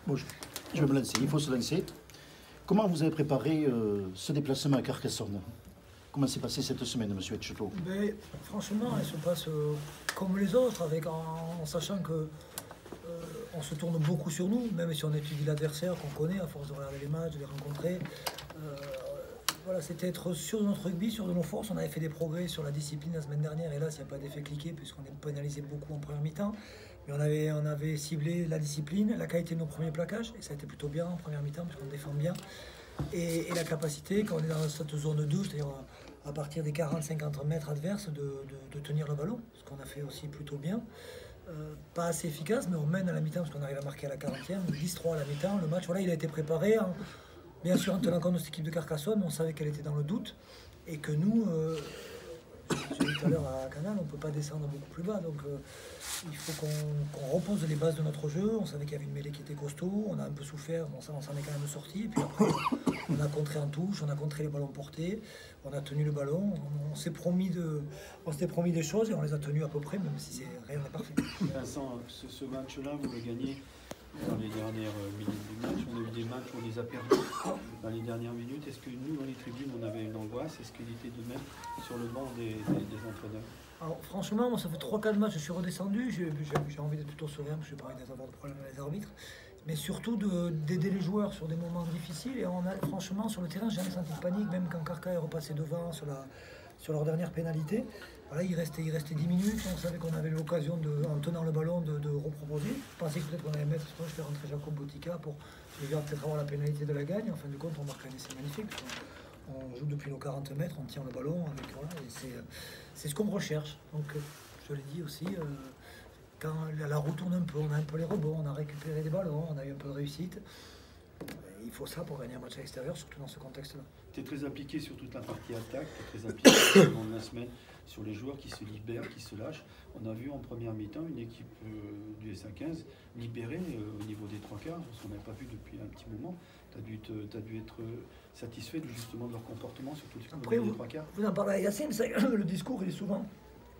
Bon, je vais me lancer, il faut se lancer. Comment vous avez préparé ce déplacement à Carcassonne? Comment s'est passée cette semaine, monsieur Etcheto? Franchement, elle se passe comme les autres, en sachant que on se tourne beaucoup sur nous, même si on étudie l'adversaire qu'on connaît à force de regarder les matchs, de les rencontrer. Voilà, c'était être sûr de notre rugby, sûr de nos forces. On avait fait des progrès sur la discipline la semaine dernière, hélas, il n'y a pas d'effet cliqué puisqu'on est pénalisé beaucoup en première mi-temps. Mais on avait ciblé la discipline, la qualité de nos premiers plaquages, et ça a été plutôt bien en première mi-temps puisqu'on défend bien. Et la capacité, quand on est dans cette zone 2, c'est-à-dire à partir des 40-50 mètres adverses, de tenir le ballon, ce qu'on a fait aussi plutôt bien. Pas assez efficace, mais on mène à la mi-temps parce qu'on arrive à marquer à la 40e, 10-3 à la mi-temps. Le match, voilà, il a été préparé, bien sûr en tenant compte de cette équipe de Carcassonne, on savait qu'elle était dans le doute et que nous, je l'ai dit tout à l'heure à Canal, on ne peut pas descendre beaucoup plus bas. Donc il faut qu'on repose les bases de notre jeu. On savait qu'il y avait une mêlée qui était costaud, on a un peu souffert, bon, ça, on s'en est quand même sorti. Et puis après, on a contré en touche, on a contré les ballons portés, on a tenu le ballon, on s'était promis des choses et on les a tenues à peu près, même si rien n'est parfait. Vincent, ce match-là, vous le gagnez dans les dernières minutes du match. On a eu des matchs où on les a perdus dans les dernières minutes. Est-ce que nous, dans les tribunes, on avait une angoisse? Est-ce qu'il était de même sur le banc des entraîneurs? Alors, franchement, moi, ça fait 3-4 matchs que je suis redescendu. J'ai envie d'être plutôt serein, parce que je n'ai pas envie d'avoir de problème avec les arbitres. Mais surtout d'aider les joueurs sur des moments difficiles. Et franchement, sur le terrain, j'ai jamais senti de panique, même quand Carca est repassé devant sur leur dernière pénalité. Voilà, il restait 10 minutes, on savait qu'on avait l'occasion, en tenant le ballon, de reproposer. Je pensais que peut-être qu'on allait mettre, je fais rentrer Jacob Botica pour peut-être avoir la pénalité de la gagne. En fin de compte, on marque un essai magnifique. On joue depuis nos 40 mètres, on tient le ballon, voilà, et c'est ce qu'on recherche. Donc, je l'ai dit aussi, quand la roue tourne un peu, on a un peu les rebonds, on a récupéré des ballons, on a eu un peu de réussite. Il faut ça pour gagner un match à l'extérieur, surtout dans ce contexte-là. Tu es très impliqué sur toute la partie attaque, tu es très impliqué pendant la semaine sur les joueurs qui se libèrent, qui se lâchent. On a vu en première mi-temps une équipe du SA15 libérée au niveau des trois quarts, ce qu'on n'avait pas vu depuis un petit moment. Tu as dû être satisfait justement de leur comportement, surtout après, les trois quarts. Vous en parlez à Yacine, le discours il est souvent,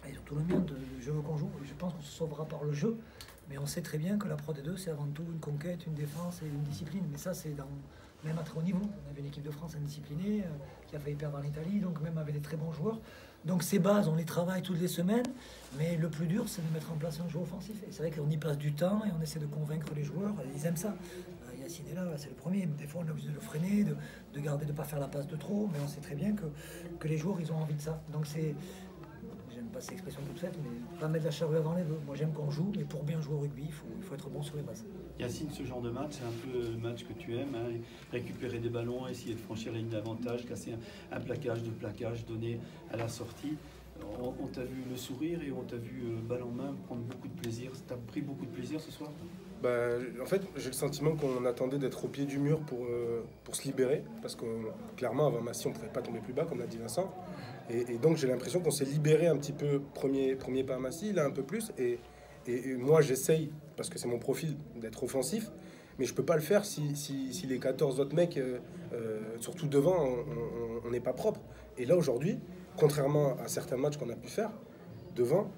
et surtout le mien, de je veux qu'on joue. Je pense qu'on se sauvera par le jeu, mais on sait très bien que la Pro D2 c'est avant tout une conquête, une défense et une discipline. Mais ça c'est même à très haut niveau. On avait une équipe de France indisciplinée qui a failli perdre en Italie, donc même avec des très bons joueurs. Donc ces bases, on les travaille toutes les semaines, mais le plus dur, c'est de mettre en place un jeu offensif. Et c'est vrai qu'on y passe du temps et on essaie de convaincre les joueurs. Ils aiment ça. Yacine est là, c'est le premier. Des fois, on est obligé de le freiner, de garder, de ne pas faire la passe de trop, mais on sait très bien que les joueurs, ils ont envie de ça. Donc c'est... J'aime pas cette expression toute faite, mais pas mettre la charrue avant les bœufs. Moi, j'aime qu'on joue, mais pour bien jouer au rugby, il faut être bon sur les bases. Yacine, ce genre de match, c'est un peu le match que tu aimes, hein, récupérer des ballons, essayer de franchir la ligne d'avantage, casser un plaquage, deux plaquages, donner à la sortie. On t'a vu le sourire et on t'a vu balle en main prendre beaucoup de plaisir. T'as pris beaucoup de plaisir ce soir? En fait, j'ai le sentiment qu'on attendait d'être au pied du mur pour se libérer, parce que clairement, avant Massy, on ne pouvait pas tomber plus bas, comme l'a dit Vincent. Et donc, j'ai l'impression qu'on s'est libéré un petit peu premier par Massy, là un peu plus. Et moi, j'essaye, parce que c'est mon profil, d'être offensif, mais je ne peux pas le faire si les 14 autres mecs, surtout devant, on n'est pas propre. Et là, aujourd'hui, contrairement à certains matchs qu'on a pu faire, devant,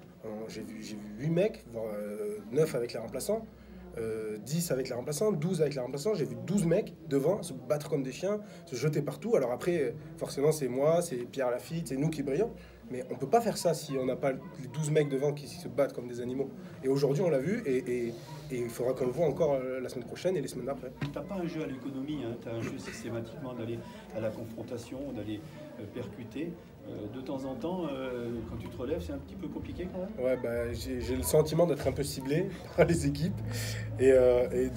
j'ai vu 8 mecs, voire 9 avec les remplaçants, 10 avec les remplaçants, 12 avec les remplaçants. J'ai vu 12 mecs devant se battre comme des chiens, se jeter partout. Alors après, forcément, c'est moi, c'est Pierre Lafitte, c'est nous qui brillons. Mais on ne peut pas faire ça si on n'a pas les 12 mecs devant qui se battent comme des animaux. Et aujourd'hui, on l'a vu, et il faudra qu'on le voit encore la semaine prochaine et les semaines d'après. Tu n'as pas un jeu à l'économie, hein. Tu as un jeu systématiquement d'aller à la confrontation, d'aller percuter. De temps en temps, quand tu te relèves, c'est un petit peu compliqué quand même. Ouais, j'ai le sentiment d'être un peu ciblé par les équipes. Et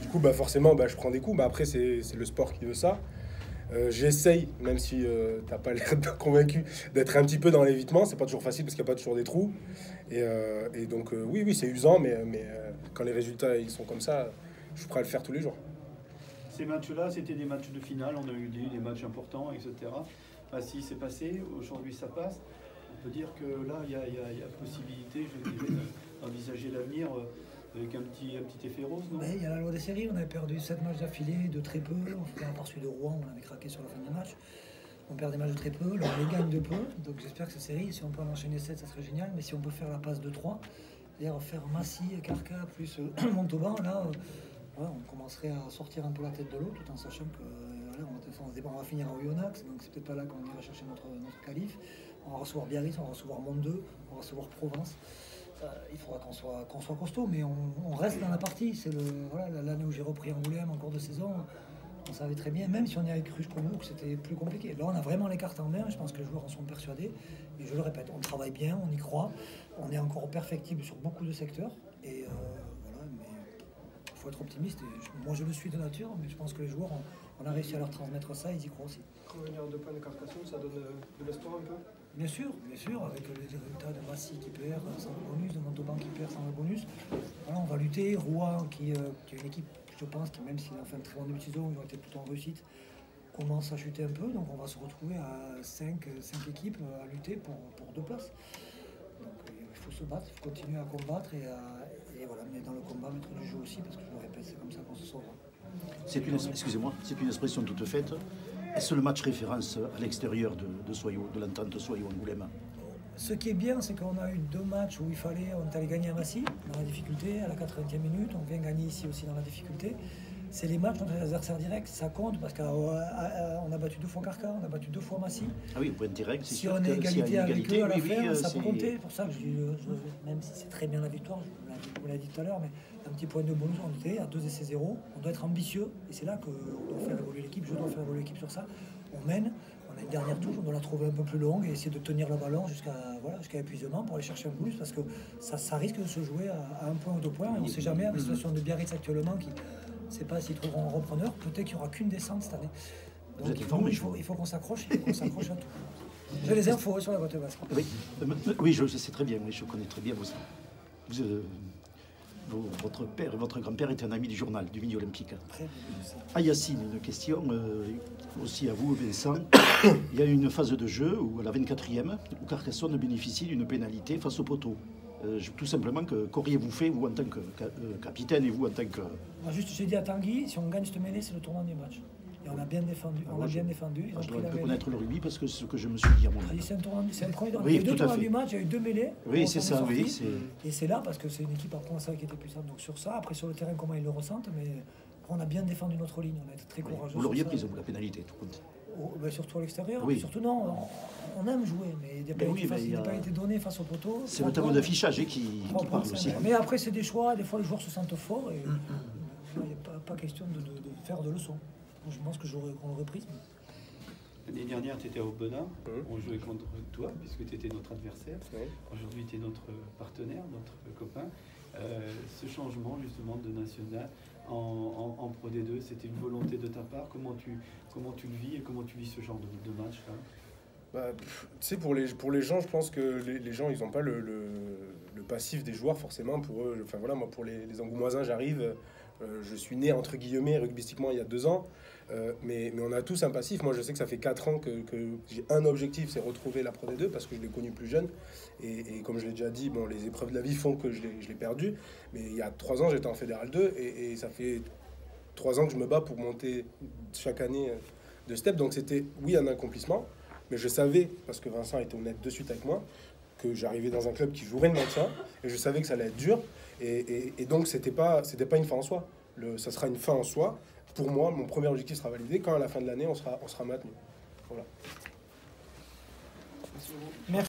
du coup, forcément, je prends des coups. Mais après, c'est le sport qui veut ça. J'essaye, même si t'as pas l'air convaincu, d'être un petit peu dans l'évitement. C'est pas toujours facile parce qu'il n'y a pas toujours des trous. Et donc, oui, c'est usant, mais quand les résultats ils sont comme ça, je suis prêt à le faire tous les jours. Ces matchs-là, c'était des matchs de finale. On a eu des matchs importants, etc. Si c'est passé, aujourd'hui ça passe. On peut dire que là, il y a possibilité, je dirais, d'envisager l'avenir avec un petit effet rose, non? Il y a la loi des séries, on avait perdu 7 matchs d'affilée de très peu. On part celui de Rouen, on avait craqué sur la fin de match. On perd des matchs de très peu, là on les gagne de peu. Donc j'espère que cette série, si on peut en enchaîner 7, ça serait génial. Mais si on peut faire la passe de 3, C'est-à-dire faire Massy, Carca plus Montauban, là, voilà, on commencerait à sortir un peu la tête de l'eau, tout en sachant que voilà, on va finir à Oyonnax, donc c'est peut-être pas là qu'on ira chercher notre qualif. On va recevoir Biarritz, on va recevoir Mont-2, on va recevoir Provence. Il faudra qu'on soit costaud, mais on reste dans la partie. C'est l'année où j'ai repris Angoulême en cours de saison. On savait très bien, même si on y avait cru jusqu'au bout, que c'était plus compliqué. Là, on a vraiment les cartes en main. Je pense que les joueurs en sont persuadés. Et je le répète, on travaille bien, on y croit. On est encore perfectible sur beaucoup de secteurs. Et voilà, mais il faut être optimiste. Moi, je le suis de nature, mais je pense que les joueurs, on a réussi à leur transmettre ça. Ils y croient aussi. Revenir à 2 points de Carcassonne, ça donne de l'espoir un peu? Bien sûr, avec les résultats de Massy qui perd sans le bonus, de Montauban qui perd sans le bonus. Voilà, on va lutter. Rouen, qui est une équipe, je pense, qui même s'ils ont fait un très bon début de saison, ils ont été plutôt en réussite, commence à chuter un peu. Donc on va se retrouver à 5 équipes à lutter pour 2 places. Donc il faut se battre, il faut continuer à combattre et voilà, mais dans le combat, mettre du jeu aussi, parce que je le répète, c'est comme ça qu'on se sauve. Excusez-moi, c'est une expression toute faite. Est-ce le match référence à l'extérieur de Soyaux, de l'entente Soyaux-Angoulême? Ce qui est bien, c'est qu'on a eu 2 matchs où on est allé gagner à Massy, dans la difficulté, à la 80e minute. On vient gagner ici aussi dans la difficulté. C'est les matchs contre les adversaires directs, ça compte parce qu'on a battu 2 fois Carca, on a battu 2 fois Massy. Ah oui, point direct, c'est si sûr on est égalité avec eux à la fin, ça peut c'est... compter. Pour ça que même si c'est très bien la victoire, je vous l'ai dit tout à l'heure, mais un petit point de bonus, on était à 2-0. On doit être ambitieux et c'est là qu'on doit faire évoluer l'équipe. Je dois faire évoluer l'équipe sur ça. On mène, on a une dernière touche, on doit la trouver un peu plus longue et essayer de tenir le ballon jusqu'à épuisement pour aller chercher un bonus parce que ça risque de se jouer à 1 point ou 2 points. Et on ne sait jamais, la situation de Biarritz actuellement, qui ne sait pas s'ils trouveront un repreneur, peut-être qu'il n'y aura qu'une descente cette année. Donc il faut qu'on s'accroche, à tout. J'ai les infos sur la boîte basque. Oui, je sais très bien, oui, je connais très bien votre père et votre grand-père étaient un ami du journal, du Midi Olympique. Yacine, une question aussi à vous, Vincent. Il y a eu une phase de jeu où, à la 24e, où Carcassonne bénéficie d'une pénalité face au poteau. Tout simplement, qu'auriez-vous fait, vous en tant que capitaine et vous en tant que... Juste, j'ai dit à Tanguy, si on gagne cette mêlée, c'est le tournant du match. Et on a bien défendu. Je dois un peu connaître le rugby parce que c'est ce que je me suis dit à mon avis. C'est un premier oui, il y a eu 2 tournants du match, il y a eu 2 mêlées. Oui, c'est ça, oui. Et c'est là parce que c'est une équipe à point ça qui était puissante. Donc sur ça, après sur le terrain, comment ils le ressentent, mais on a bien défendu notre ligne, on a été très courageux. Vous l'auriez prise, vous, la pénalité, tout compte. Surtout à l'extérieur. Oui. Surtout non, on aime jouer, mais il n'a pas été donné face au poteau. C'est le tableau d'affichage qui parle aussi. Mais après, c'est des choix, des fois les joueurs se sentent forts et il n'y a pas question de faire de leçons. Je pense qu'on l'aurait prise. L'année dernière, tu étais à Aubenas, on jouait contre toi, puisque tu étais notre adversaire. Aujourd'hui, tu es notre partenaire, notre copain. Ce changement, justement, de national en Pro D2, c'était une volonté de ta part. Comment tu le vis et comment tu vis ce genre de match là? Tu sais, pour les gens, je pense que les gens, ils n'ont pas le passif des joueurs, forcément. Pour eux, enfin voilà, moi, pour les Angoumoisins, j'arrive... je suis né, entre guillemets, rugbystiquement, il y a 2 ans. Mais on a tous un passif. Moi, je sais que ça fait 4 ans que j'ai un objectif, c'est retrouver la Pro D2 parce que je l'ai connu plus jeune. Et comme je l'ai déjà dit, bon, les épreuves de la vie font que je l'ai perdu. Mais il y a 3 ans, j'étais en Fédéral 2 et ça fait 3 ans que je me bats pour monter chaque année de step. Donc c'était, oui, un accomplissement. Mais je savais, parce que Vincent était honnête de suite avec moi, que j'arrivais dans un club qui jouerait le maintien. Et je savais que ça allait être dur. Et donc, c'était pas une fin en soi. Ça sera une fin en soi. Pour moi, mon premier objectif sera validé. Quand à la fin de l'année, on sera maintenu. Voilà. Merci.